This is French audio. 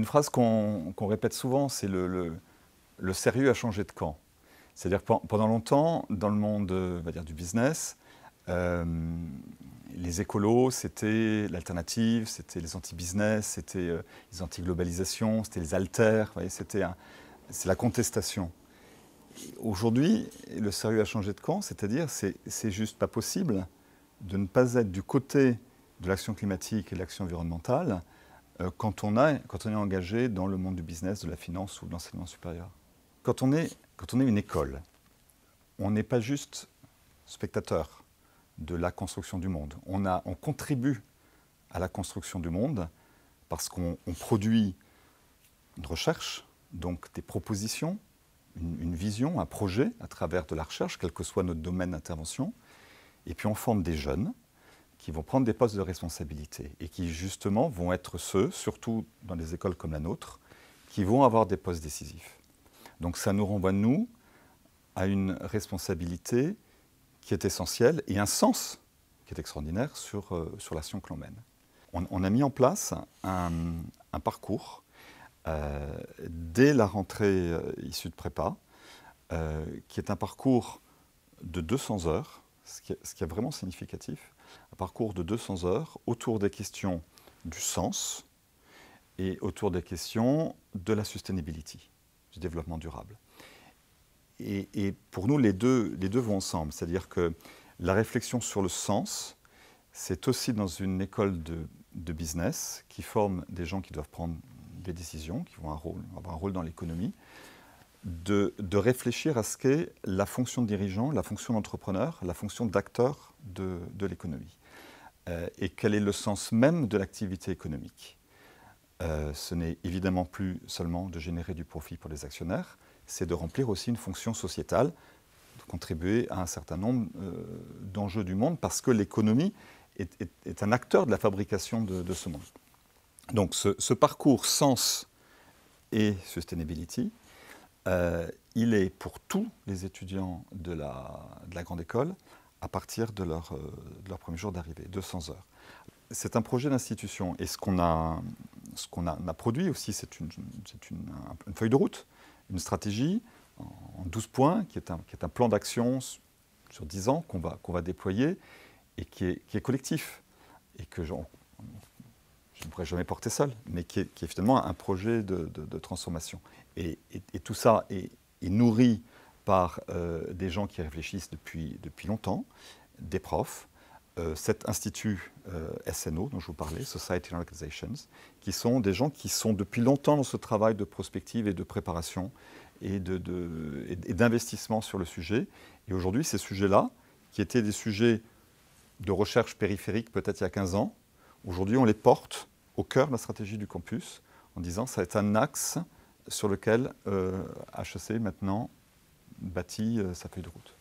une phrase qu'on répète souvent, c'est le sérieux a changé de camp. C'est-à-dire que pendant longtemps, dans le monde on va dire, du business, les écolos, c'était l'alternative, c'était les anti-business, c'était les anti-globalisation, c'était les alters, c'est la contestation. Aujourd'hui, le sérieux a changé de camp, c'est-à-dire c'est juste pas possible de ne pas être du côté de l'action climatique et de l'action environnementale quand on est engagé dans le monde du business, de la finance ou de l'enseignement supérieur. Quand on est une école, on n'est pas juste spectateur de la construction du monde. On contribue à la construction du monde parce qu'on produit une recherche, donc des propositions, une vision, un projet à travers de la recherche, quel que soit notre domaine d'intervention. Et puis on forme des jeunes qui vont prendre des postes de responsabilité et qui justement vont être ceux, surtout dans des écoles comme la nôtre, qui vont avoir des postes décisifs. Donc ça nous renvoie, nous, à une responsabilité qui est essentielle et un sens qui est extraordinaire sur l'action que l'on mène. On a mis en place un parcours dès la rentrée issue de prépa, qui est un parcours de 200 heures, ce qui est vraiment significatif, un parcours de 200 heures autour des questions du sens et autour des questions de la sustainability, du développement durable. Et pour nous, les deux vont ensemble, c'est-à-dire que la réflexion sur le sens, c'est aussi dans une école de business qui forme des gens qui doivent prendre des décisions, qui vont avoir un rôle dans l'économie, de réfléchir à ce qu'est la fonction de dirigeant, la fonction d'entrepreneur, la fonction d'acteur de l'économie. Et quel est le sens même de l'activité économique. Ce n'est évidemment plus seulement de générer du profit pour les actionnaire, c'est de remplir aussi une fonction sociétale, de contribuer à un certain nombre d'enjeux du monde, parce que l'économie est un acteur de la fabrication de ce monde. Donc ce parcours sens et sustainability, il est pour tous les étudiants de la grande école à partir de leur premier jour d'arrivée, 200 heures. C'est un projet d'institution et ce qu'on a produit aussi, c'est une feuille de route, une stratégie en 12 points qui est un plan d'action sur 10 ans qu'on va déployer et qui est collectif et que je ne pourrais jamais porter seul, mais qui est finalement un projet de transformation. Et tout ça est nourri par des gens qui réfléchissent depuis longtemps, des profs, cet institut SNO dont je vous parlais, Society and Organizations, qui sont des gens qui sont depuis longtemps dans ce travail de prospective et de préparation et d'investissement sur le sujet. Et aujourd'hui, ces sujets-là, qui étaient des sujets de recherche périphérique peut-être il y a 15 ans, aujourd'hui on les porte au cœur de la stratégie du campus en disant que ça va être un axe sur lequel HEC maintenant bâtit sa feuille de route.